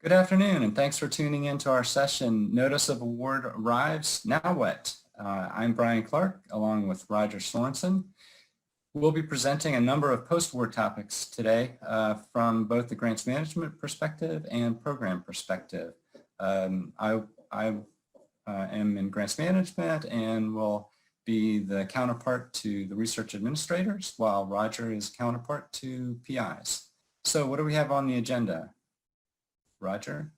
Good afternoon, and thanks for tuning in to our session, Notice of Award Arrives, Now What? I'm Brian Clark, along with Roger Sorensen. We'll be presenting a number of post-award topics today from both the grants management perspective and program perspective. I am in grants management and will be the counterpart to the research administrators, while Roger is counterpart to PIs. So what do we have on the agenda? Roger.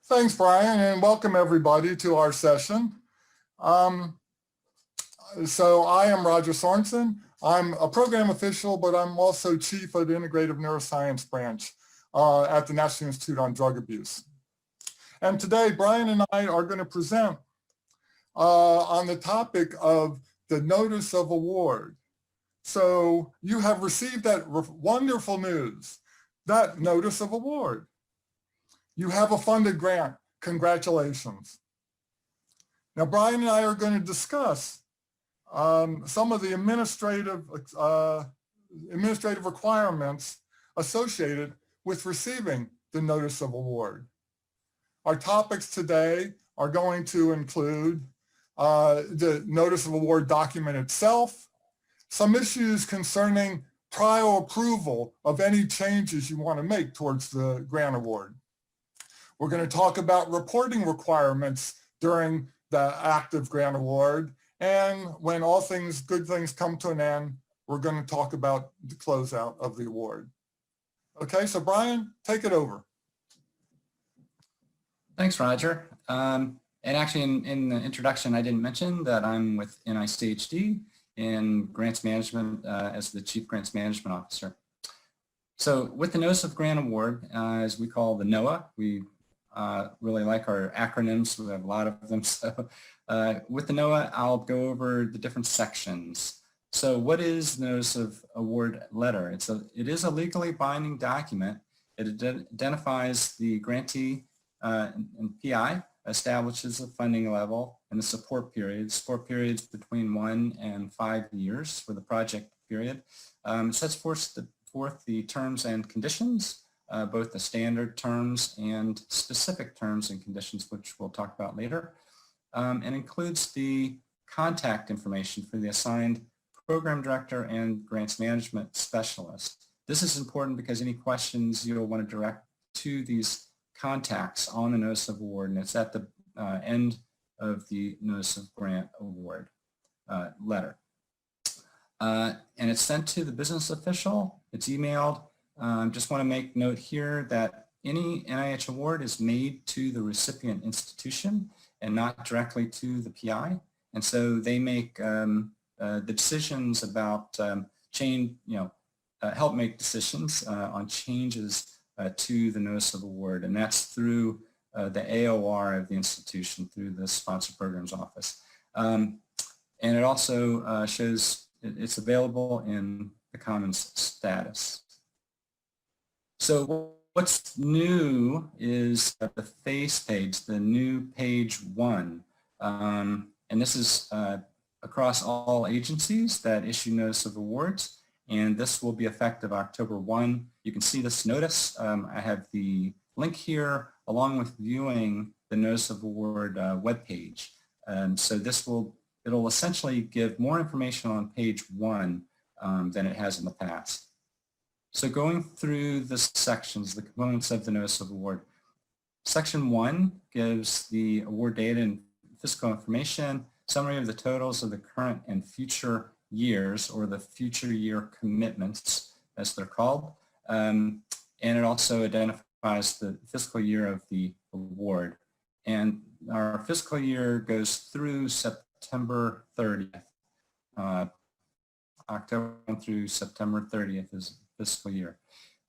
Thanks, Brian, and welcome everybody to our session. So I am Roger Sorensen. I'm a program official, but I'm also chief of the Integrative Neuroscience branch at the National Institute on Drug Abuse. And today, Brian and I are going to present on the topic of the notice of award. So you have received that wonderful news. That notice of award. You have a funded grant. Congratulations. Now, Brian and I are going to discuss some of the administrative requirements associated with receiving the notice of award. Our topics today are going to include the notice of award document itself, some issues concerning prior approval of any changes you want to make towards the grant award. We're going to talk about reporting requirements during the active grant award, and when all good things come to an end, we're going to talk about the closeout of the award. Okay, so Brian, take it over. Thanks, Roger. And actually in the introduction, I didn't mention that I'm with NICHD in grants management as the Chief Grants Management Officer. So with the Notice of Grant Award, as we call the NOAA, we really like our acronyms. We have a lot of them. So with the NOAA, I'll go over the different sections. So what is the Notice of Award letter? It is a legally binding document. It identifies the grantee and PI, establishes a funding level and the support periods between 1 and 5 years for the project period. Sets forth the terms and conditions, both the standard terms and specific terms and conditions, which we'll talk about later, and includes the contact information for the assigned program director and grants management specialist. This is important because any questions you'll want to direct to these contacts on the Notice of Award, and it's at the end of the Notice of Grant Award letter. And it's sent to the business official. It's emailed. Just want to make note here that any NIH award is made to the recipient institution and not directly to the PI. And so they make the decisions about help make decisions on changes to the Notice of Award, and that's through the AOR of the institution, through the Sponsor Programs Office. And it also shows it's available in the Commons status. So what's new is the face page, the new page 1. And this is across all agencies that issue Notice of Awards. And this will be effective October 1. You can see this notice. I have the link here along with viewing the Notice of Award webpage. So it'll essentially give more information on page 1 than it has in the past. So going through the sections, the components of the Notice of Award. Section 1 gives the award data and fiscal information, summary of the totals of the current and future years, or the future year commitments as they're called. And it also identifies the fiscal year of the award. And our fiscal year goes through September 30th. October through September 30th is fiscal year.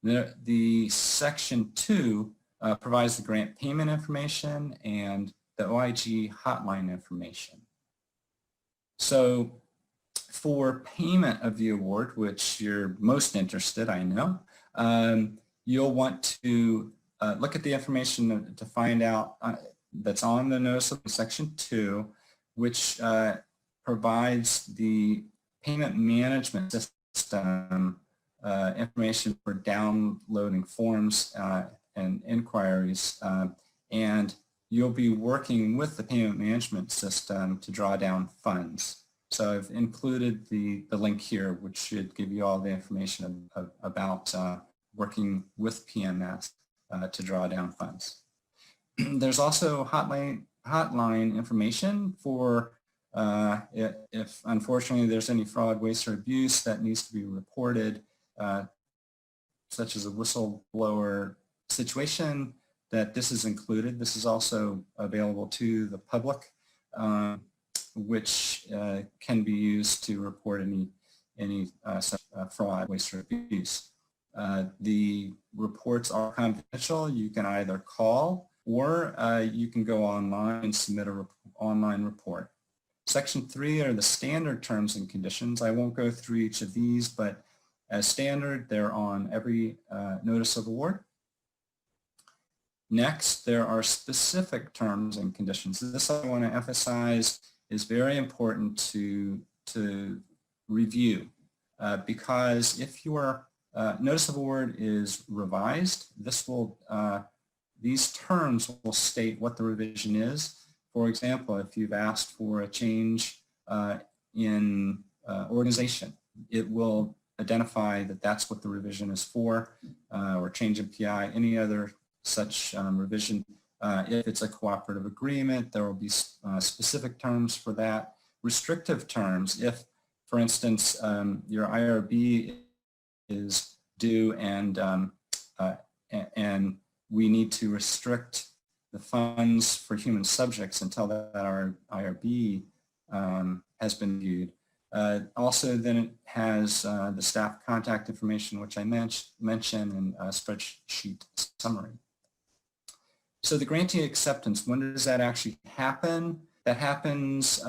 The section 2 provides the grant payment information and the OIG hotline information. So for payment of the award, which you're most interested, I know, you'll want to look at the information to find out that's on the notice of section 2, which provides the payment management system information for downloading forms and inquiries, and you'll be working with the payment management system to draw down funds. So I've included the link here, which should give you all the information about working with PMS to draw down funds. There's also hotline information for if unfortunately there's any fraud, waste, or abuse that needs to be reported, such as a whistleblower situation, that this is included. This is also available to the public, which can be used to report any such fraud, waste, or abuse. The reports are confidential. You can either call or you can go online and submit an online report. Section 3 are the standard terms and conditions. I won't go through each of these, but as standard, they're on every notice of award. Next, there are specific terms and conditions. This I want to emphasize is very important to review because if your notice of award is revised, these terms will state what the revision is. For example, if you've asked for a change in organization, it will identify that that's what the revision is for, or change in PI, any other such revision. If it's a cooperative agreement, there will be specific terms for that. Restrictive terms, if, for instance, your IRB is due and we need to restrict the funds for human subjects until that our IRB has been viewed. Also, then it has the staff contact information, which I mentioned in a spreadsheet summary. So the grantee acceptance, when does that actually happen? That happens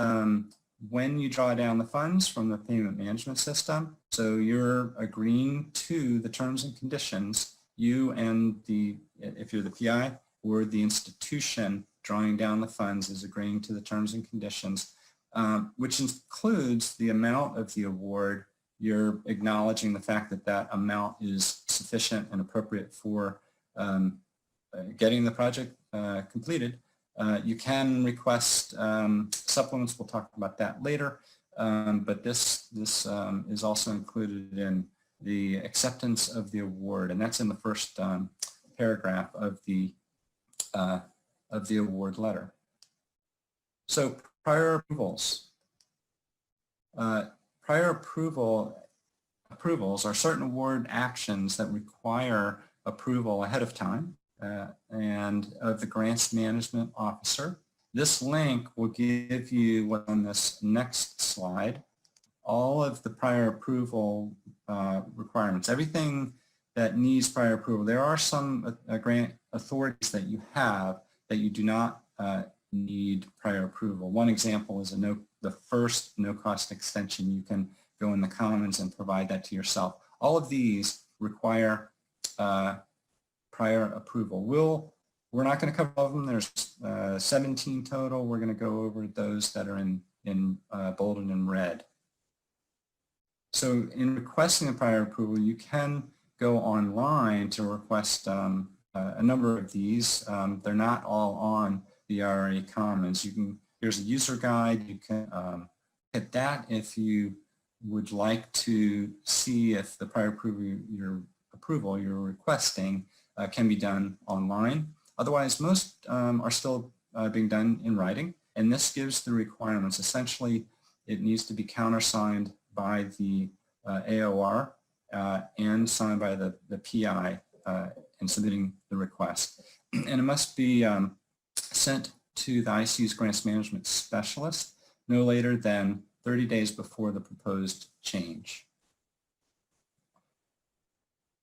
when you draw down the funds from the payment management system. So you're agreeing to the terms and conditions, you and if you're the PI or the institution drawing down the funds is agreeing to the terms and conditions, which includes the amount of the award. You're acknowledging the fact that that amount is sufficient and appropriate for getting the project completed. You can request supplements. We'll talk about that later. But this is also included in the acceptance of the award, and that's in the first paragraph of the award letter. So prior approvals. Prior approvals are certain award actions that require approval ahead of time and of the grants management officer. This link will give you what's on this next slide, all of the prior approval requirements, everything that needs prior approval. There are some grant authorities that you have that you do not need prior approval. One example is the first no-cost extension. You can go in the Commons and provide that to yourself. All of these require prior approval. We're not going to cover all of them. There's 17 total. We're going to go over those that are in bold and in red. So in requesting a prior approval, you can go online to request a number of these. They're not all on the RA Commons. Here's a user guide. You can hit that if you would like to see if the prior approval you're requesting can be done online. Otherwise, most are still being done in writing, and this gives the requirements. Essentially, it needs to be countersigned by the AOR and signed by the PI in submitting the request. And it must be sent to the ICU's grants management specialist no later than 30 days before the proposed change.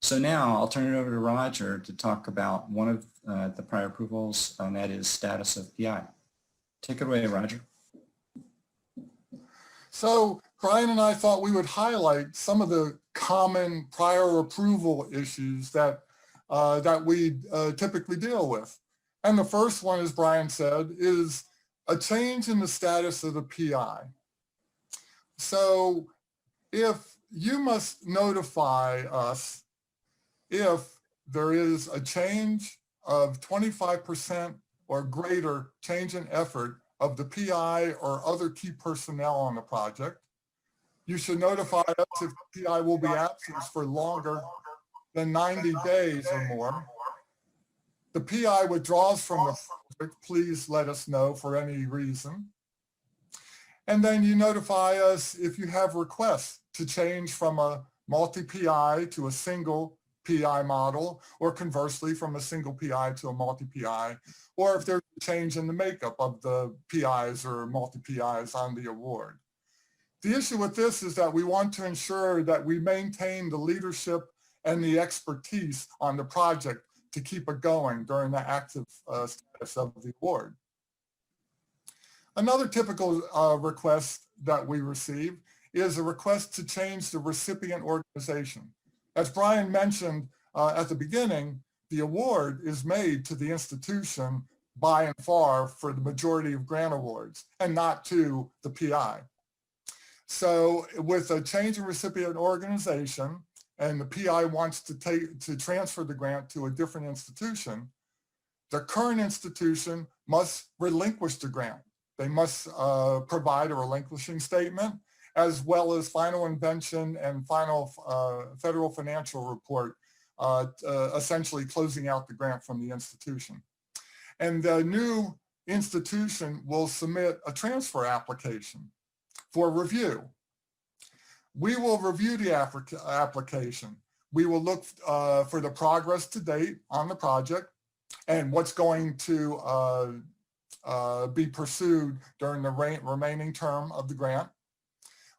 So now I'll turn it over to Roger to talk about one of the prior approvals, and that is status of PI. Take it away, Roger. So Brian and I thought we would highlight some of the common prior approval issues that we typically deal with. And the first one, as Brian said, is a change in the status of the PI. So if you must notify us if there is a change of 25% or greater change in effort of the PI or other key personnel on the project, you should notify us if the PI will be absent for longer than 90 days or more. The PI withdraws from the project, please let us know for any reason. And then you notify us if you have requests to change from a multi-PI to a single PI model, or conversely from a single PI to a multi-PI, or if there's a change in the makeup of the PIs or multi-PIs on the award. The issue with this is that we want to ensure that we maintain the leadership and the expertise on the project to keep it going during the active status of the award. Another typical request that we receive is a request to change the recipient organization. As Brian mentioned at the beginning, the award is made to the institution by and far for the majority of grant awards and not to the PI. So with a change in recipient organization and the PI wants to transfer the grant to a different institution, the current institution must relinquish the grant. They must provide a relinquishing statement, as well as final invention and final federal financial report, essentially closing out the grant from the institution. And the new institution will submit a transfer application for review. We will review the application. We will look for the progress to date on the project and what's going to be pursued during the remaining term of the grant.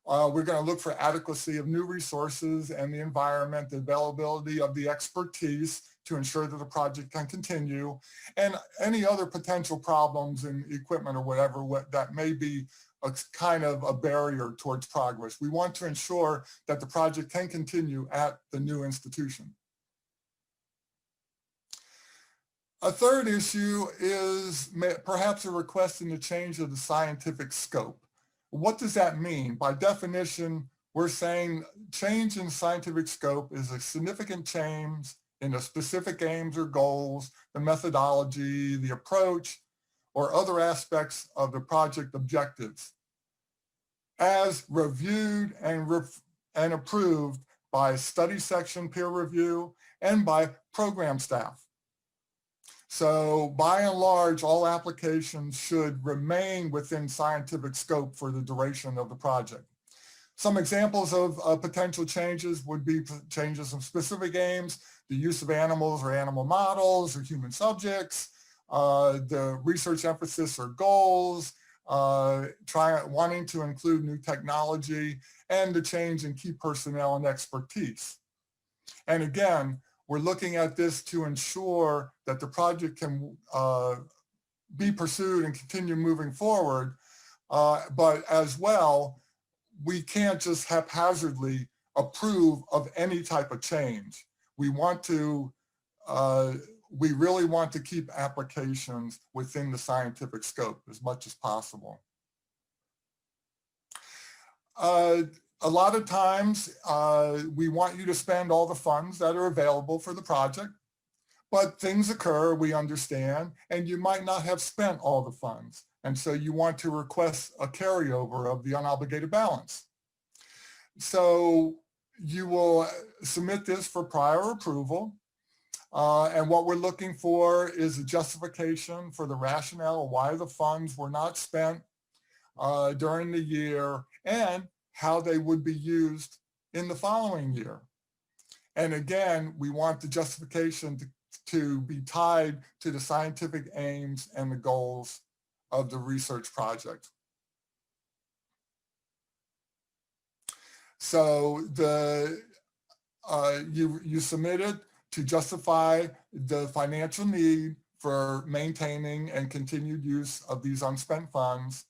We're going to look for adequacy of new resources and the environment, the availability of the expertise to ensure that the project can continue, and any other potential problems in equipment or whatever that may be a kind of a barrier towards progress. We want to ensure that the project can continue at the new institution. A third issue is perhaps a request in the change of the scientific scope. What does that mean? By definition, we're saying change in scientific scope is a significant change in the specific aims or goals, the methodology, the approach, or other aspects of the project objectives, as reviewed and approved by study section peer review and by program staff. So by and large, all applications should remain within scientific scope for the duration of the project. Some examples of potential changes would be changes in specific aims, the use of animals or animal models or human subjects, the research emphasis or goals, wanting to include new technology, and the change in key personnel and expertise. And again, we're looking at this to ensure that the project can be pursued and continue moving forward, but as well, we can't just haphazardly approve of any type of change. We really want to keep applications within the scientific scope as much as possible. A lot of times, we want you to spend all the funds that are available for the project, but things occur, we understand, and you might not have spent all the funds. And so you want to request a carryover of the unobligated balance. So you will submit this for prior approval. And what we're looking for is a justification for the rationale of why the funds were not spent during the year and how they would be used in the following year. And again, we want the justification to be tied to the scientific aims and the goals of the research project. So you submitted to justify the financial need for maintaining and continued use of these unspent funds.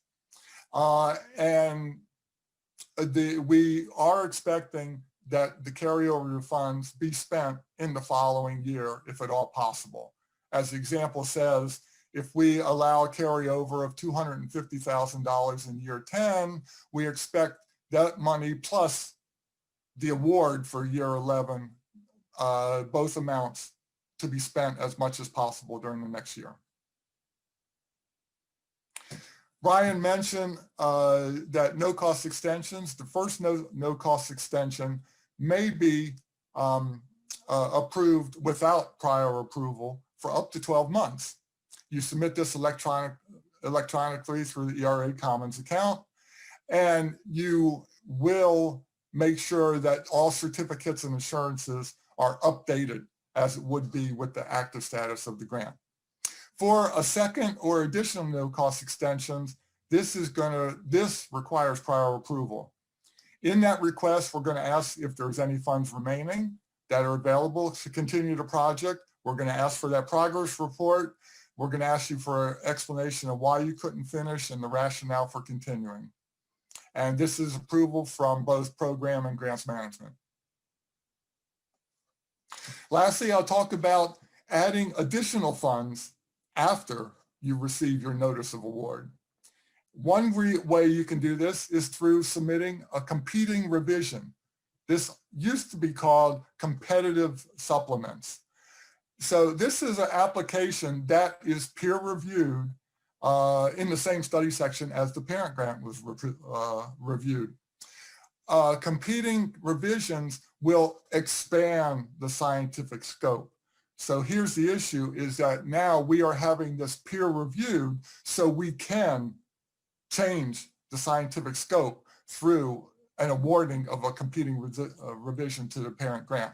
We are expecting that the carryover funds be spent in the following year, if at all possible. As the example says, if we allow a carryover of $250,000 in year 10, we expect that money plus the award for year 11, both amounts to be spent as much as possible during the next year. Brian mentioned that no-cost extensions, the first no-cost extension may be approved without prior approval for up to 12 months. You submit this electronically through the ERA Commons account, and you will make sure that all certificates and assurances are updated as it would be with the active status of the grant. For a second or additional no-cost extensions, this requires prior approval. In that request, we're going to ask if there's any funds remaining that are available to continue the project. We're going to ask for that progress report. We're going to ask you for an explanation of why you couldn't finish and the rationale for continuing. And this is approval from both program and grants management. Lastly, I'll talk about adding additional funds after you receive your notice of award. One way you can do this is through submitting a competing revision. This used to be called competitive supplements. So this is an application that is peer reviewed in the same study section as the parent grant was reviewed. Competing revisions will expand the scientific scope. So here's the issue, is that now we are having this peer reviewed so we can change the scientific scope through an awarding of a competing revision to the parent grant.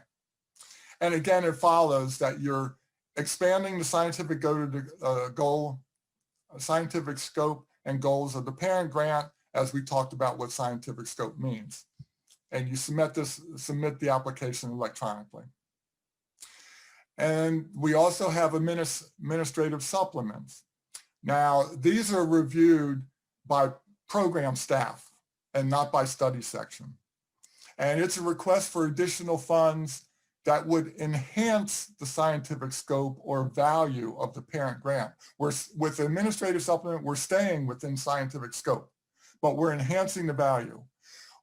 And again, it follows that you're expanding the scientific scientific scope and goals of the parent grant, as we talked about what scientific scope means. And you submit the application electronically. And we also have administrative supplements. Now, these are reviewed by program staff and not by study section. And it's a request for additional funds that would enhance the scientific scope or value of the parent grant. With the administrative supplement, we're staying within scientific scope, but we're enhancing the value.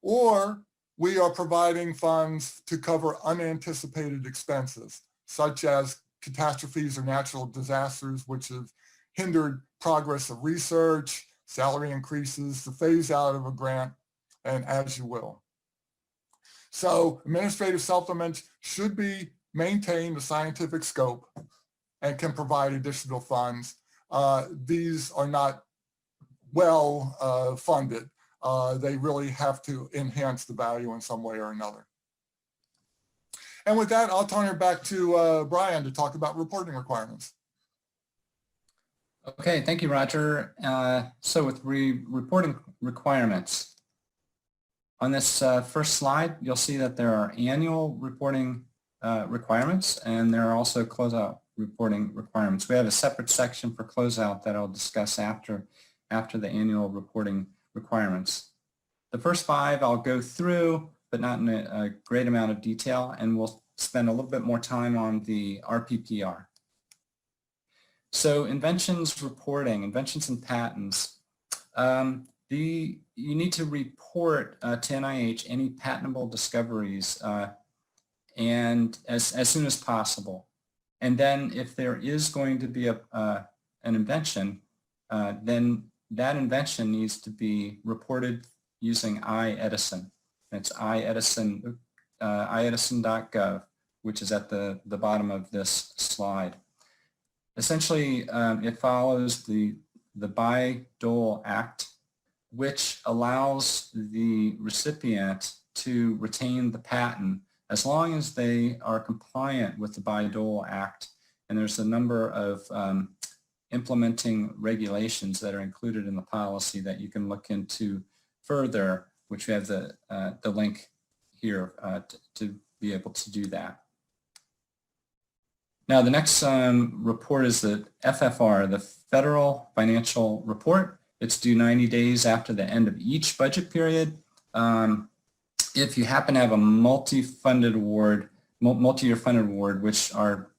Or we are providing funds to cover unanticipated expenses, such as catastrophes or natural disasters, which have hindered progress of research, salary increases, the phase out of a grant, and as you will. So administrative supplements should maintain the scientific scope and can provide additional funds. These are not well funded. They really have to enhance the value in some way or another. And with that, I'll turn it back to Brian to talk about reporting requirements. Okay, thank you, Roger. So with reporting requirements, on this first slide, you'll see that there are annual reporting requirements, and there are also closeout reporting requirements. We have a separate section for closeout that I'll discuss after the annual reporting requirements. The first 5 I'll go through, but not in a great amount of detail, and we'll spend a little bit more time on the RPPR. So inventions reporting, inventions and patents. You need to report to NIH any patentable discoveries and as soon as possible. And then if there is going to be an invention, then that invention needs to be reported using iEdison. It's iEdison.gov, which is at the bottom of this slide. Essentially, it follows the Bayh-Dole Act, which allows the recipient to retain the patent as long as they are compliant with the Bayh-Dole Act. And there's a number of implementing regulations that are included in the policy that you can look into further, which we have the link here to be able to do that. Now the next report is the FFR, the Federal Financial Report. It's due 90 days after the end of each budget period. If you happen to have a multi-year funded award, which are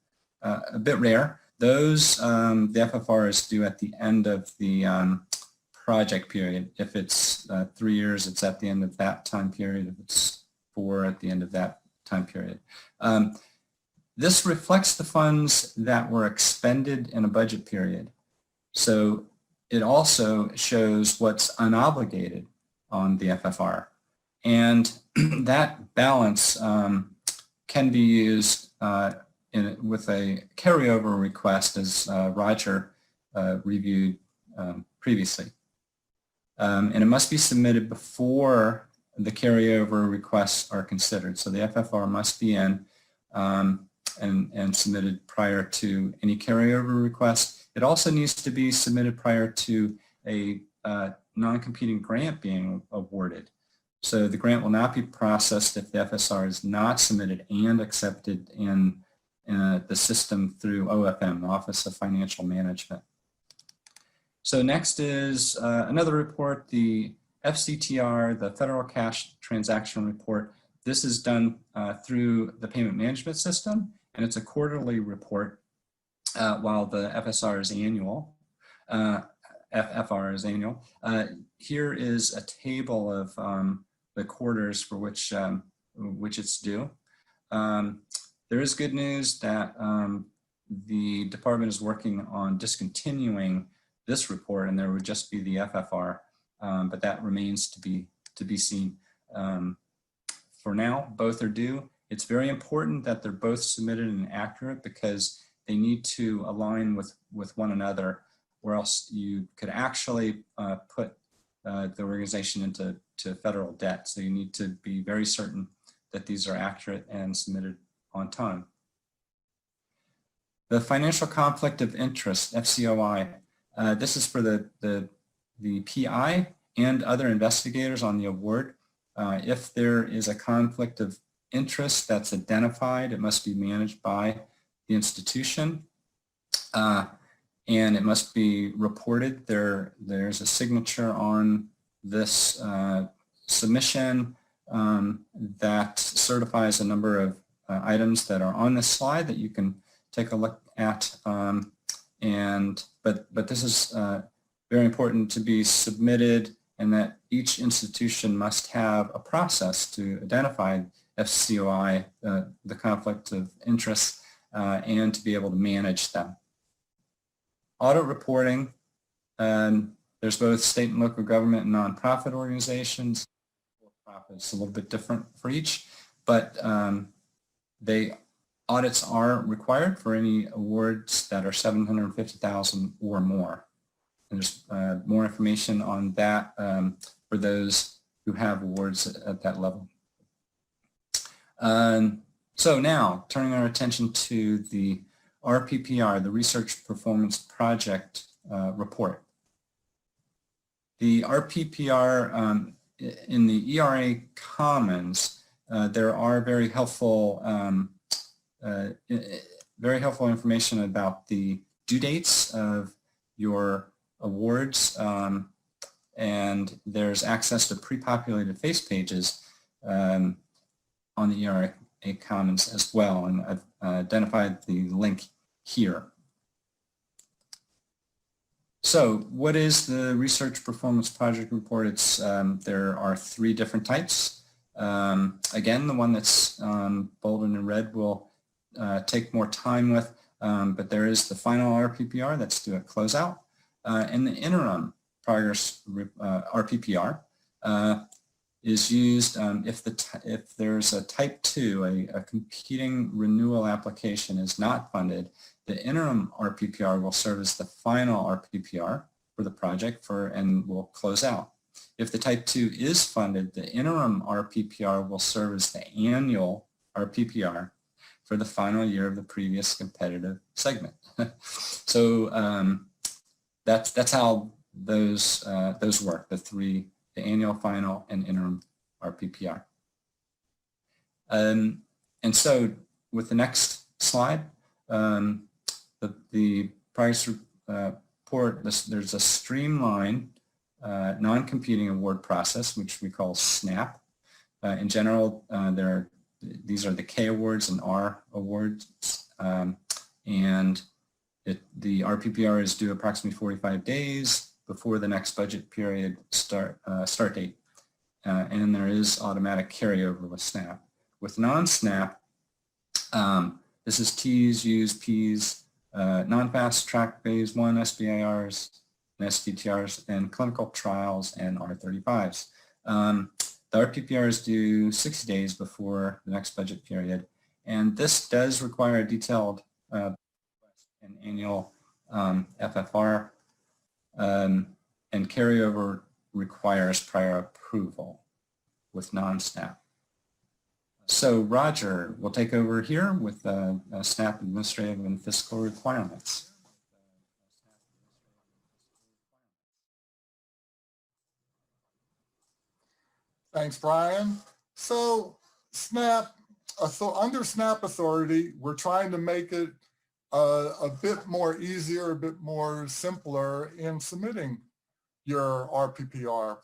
a bit rare, those, the FFR is due at the end of the project period. If it's 3 years, it's at the end of that time period. If it's 4, at the end of that time period. This reflects the funds that were expended in a budget period. So it also shows what's unobligated on the FFR. And that balance can be used with a carryover request, as Roger reviewed previously. And it must be submitted before the carryover requests are considered. So the FFR must be in and submitted prior to any carryover request. It also needs to be submitted prior to a non-competing grant being awarded. So the grant will not be processed if the FSR is not submitted and accepted in the system through OFM, Office of Financial Management. So next is another report, the FCTR, the Federal Cash Transaction Report. This is done through the payment management system, and it's a quarterly report while the FSR is annual. FFR is annual. Here is a table of the quarters for which it's due. There is good news that the department is working on discontinuing this report, and there would just be the FFR, but that remains to be seen. For now, both are due. It's very important that they're both submitted and accurate because they need to align with one another, or else you could actually put the organization into federal debt. So you need to be very certain that these are accurate and submitted on time. The financial conflict of interest, FCOI, this is for the PI and other investigators on the award. If there is a conflict of interest that's identified, it must be managed by the institution, and it must be reported. There's a signature on this submission that certifies a number of items that are on this slide that you can take a look at. But this is very important to be submitted, and that each institution must have a process to identify FCOI, the conflict of interest, and to be able to manage them. Audit reporting, there's both state and local government and nonprofit organizations. It's a little bit different for each, but audits are required for any awards that are $750,000 or more. And there's more information on that for those who have awards at that level. So now, turning our attention to the RPPR, the Research Performance Project report. The RPPR in the ERA Commons, there are very helpful information about the due dates of your awards, and there's access to pre-populated face pages on the ERA Commons as well, and I've identified the link here. So what is the Research Performance Project Report? There are 3 different types. Again, the one that's bolded in red will take more time with, but there is the final RPPR that's due at closeout, and the interim progress RPPR is used if there's a type 2, a competing renewal application is not funded. The interim RPPR will serve as the final RPPR for the project and will close out. If the type 2 is funded, the interim RPPR will serve as the annual RPPR for the final year of the previous competitive segment. So that's how those work, the annual, final, and interim RPPR. And so with the next slide, the price report, there's a streamlined non-competing award process, which we call SNAP. In general, these are the K awards and R awards, and the RPPR is due approximately 45 days before the next budget period start date, and there is automatic carryover with SNAP. With non-SNAP, This is T's, U's, P's, non-fast track phase 1 SBIRs, and STTRs, and clinical trials and R35s. The RPPR is due 60 days before the next budget period, and this does require a detailed and annual FFR, and carryover requires prior approval with non-SNAP. So Roger will take over here with SNAP administrative and fiscal requirements. Thanks, Brian. So SNAP, under SNAP authority, we're trying to make it a bit more easier, a bit more simpler in submitting your RPPR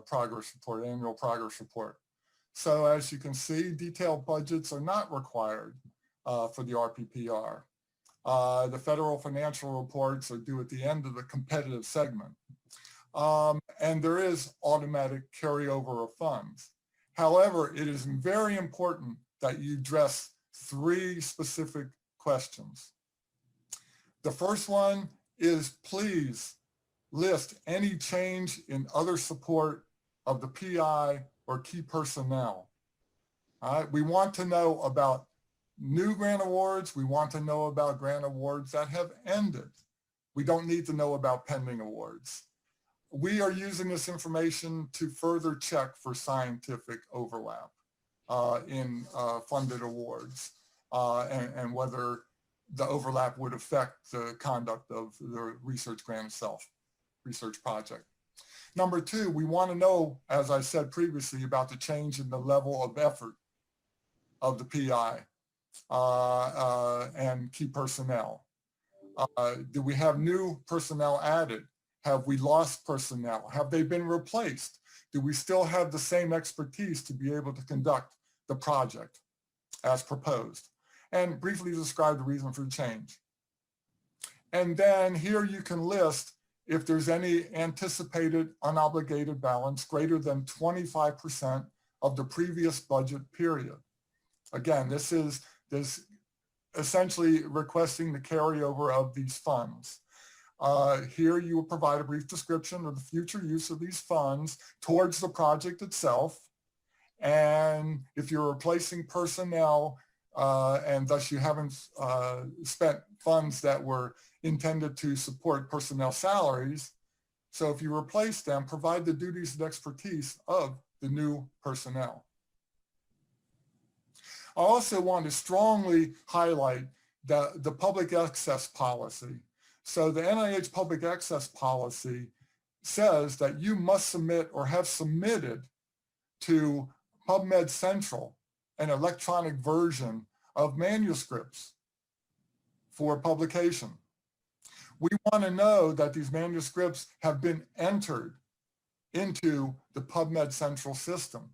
progress report, annual progress report. So as you can see, detailed budgets are not required for the RPPR. The federal financial reports are due at the end of the competitive segment. And there is automatic carryover of funds. However, it is very important that you address 3 specific questions. The first one is, please list any change in other support of the PI or key personnel. All right, we want to know about new grant awards. We want to know about grant awards that have ended. We don't need to know about pending awards. We are using this information to further check for scientific overlap in funded awards and whether the overlap would affect the conduct of the research grant itself, research project. Number 2, we want to know, as I said previously, about the change in the level of effort of the PI and key personnel. Do we have new personnel added? Have we lost personnel? Have they been replaced? Do we still have the same expertise to be able to conduct the project as proposed? And briefly describe the reason for the change. And then here you can list if there's any anticipated unobligated balance greater than 25% of the previous budget period. Again, this is essentially requesting the carryover of these funds. Here you will provide a brief description of the future use of these funds towards the project itself. And if you're replacing personnel and thus you haven't spent funds that were intended to support personnel salaries, so if you replace them, provide the duties and expertise of the new personnel. I also want to strongly highlight the public access policy. So the NIH public access policy says that you must submit or have submitted to PubMed Central an electronic version of manuscripts for publication. We want to know that these manuscripts have been entered into the PubMed Central system.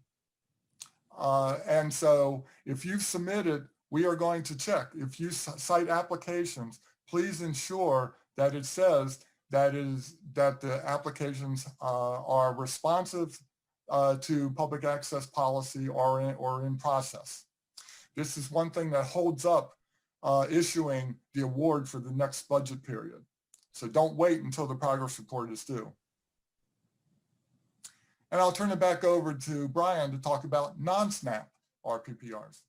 And so if you've submitted, we are going to check. If you cite applications, please ensure that it says that the applications are responsive to public access policy or in process. This is one thing that holds up issuing the award for the next budget period. So don't wait until the progress report is due. And I'll turn it back over to Brian to talk about non-SNAP RPPRs.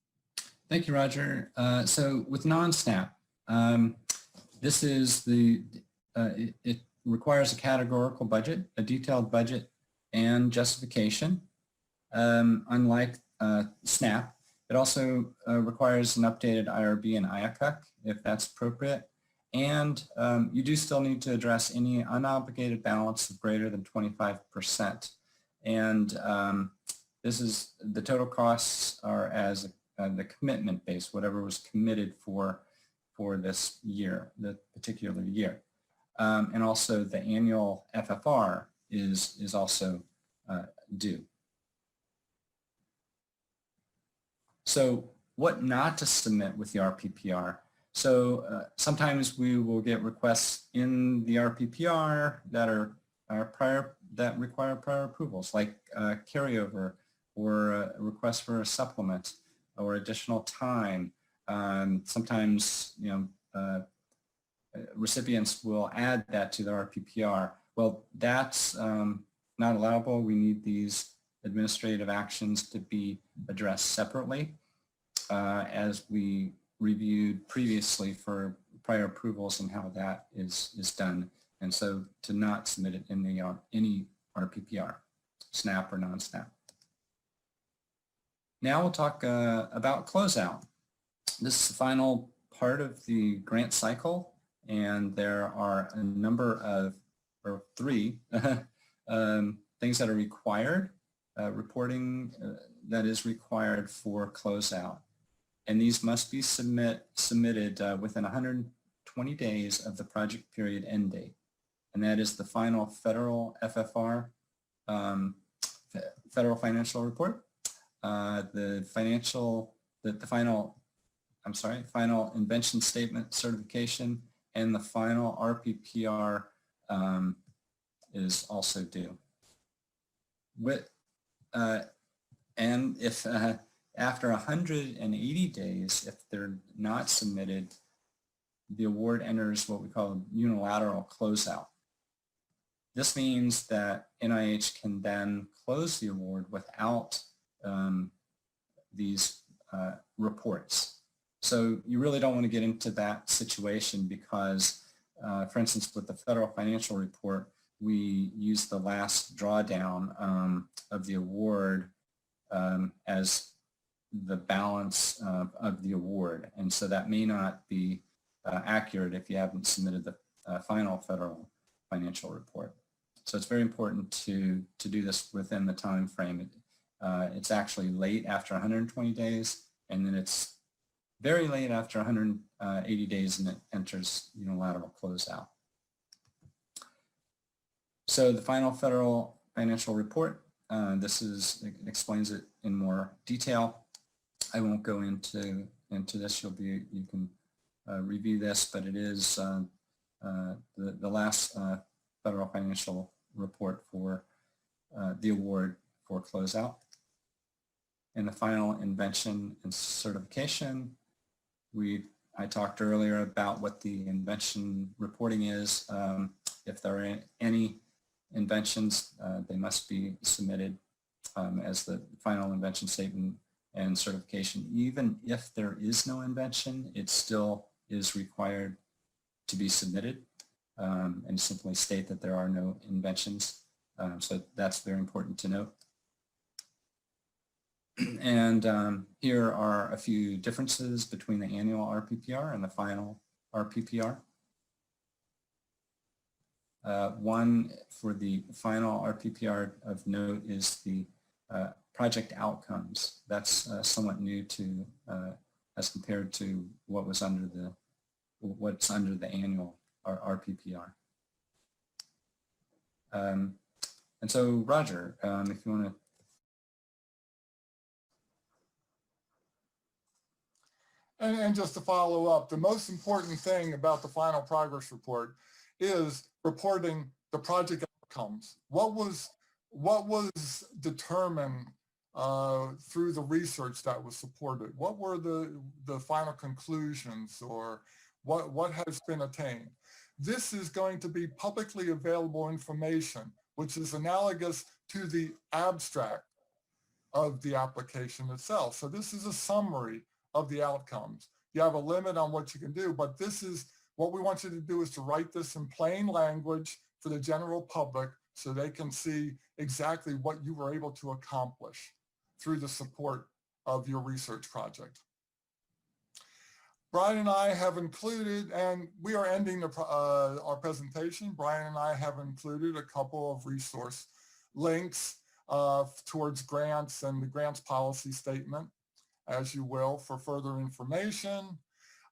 Thank you, Roger. So with non-SNAP, this is it requires a categorical budget, a detailed budget, and justification. Unlike SNAP, it also requires an updated IRB and IACUC if that's appropriate. And you do still need to address any unobligated balance of greater than 25%. And this is the total costs are as the commitment base, whatever was committed for this year, the particular year. And also the annual FFR is also due. So what not to submit with the RPPR? So sometimes we will get requests in the RPPR that require prior approvals, like carryover or a request for a supplement or additional time. Sometimes, recipients will add that to their RPPR. Well, that's not allowable. We need these administrative actions to be addressed separately, as we reviewed previously for prior approvals and how that is done. And so to not submit it in the any RPPR, SNAP or non-SNAP. Now we'll talk about closeout. This is the final part of the grant cycle, and there are a number of, or three, things that are required, reporting that is required for closeout. And these must be submitted within 120 days of the project period end date. And that is the final federal FFR, federal financial report, the final invention statement certification, and the final RPPR is also due. And if after 180 days, if they're not submitted, the award enters what we call a unilateral closeout. This means that NIH can then close the award without these reports. So you really don't want to get into that situation because, for instance, with the federal financial report, we use the last drawdown of the award as the balance of the award. And so that may not be accurate if you haven't submitted the final federal financial report. So it's very important to do this within the time frame. It's actually late after 120 days, and then it's very late after 180 days, and it enters unilateral closeout. So the final federal financial report, it explains it in more detail. I won't go into this. You can review this, but it is the last federal financial report for the award for closeout. And the final invention and certification, I talked earlier about what the invention reporting is. If there are any inventions, they must be submitted as the final invention statement and certification. Even if there is no invention, it still is required to be submitted, and simply state that there are no inventions. So that's very important to note. And here are a few differences between the annual RPPR and the final RPPR. One for the final RPPR of note is the project outcomes. That's somewhat new to as compared to what's under the annual RPPR. And so Roger, if you want to. And just to follow up, the most important thing about the final progress report is reporting the project outcomes. What was determined through the research that was supported? What were the final conclusions, or what has been attained? This is going to be publicly available information, which is analogous to the abstract of the application itself. So this is a summary of the outcomes. You have a limit on what you can do, but this is what we want you to do, is to write this in plain language for the general public so they can see exactly what you were able to accomplish through the support of your research project. Brian and I have included, and we are ending our presentation, Brian and I have included a couple of resource links towards grants and the grants policy statement, as you will, for further information.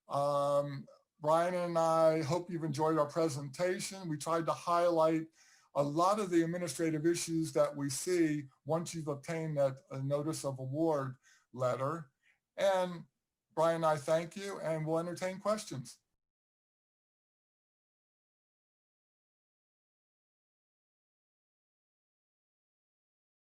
Brian and I hope you've enjoyed our presentation. We tried to highlight a lot of the administrative issues that we see once you've obtained that notice of award letter. And Brian and I thank you, and we'll entertain questions.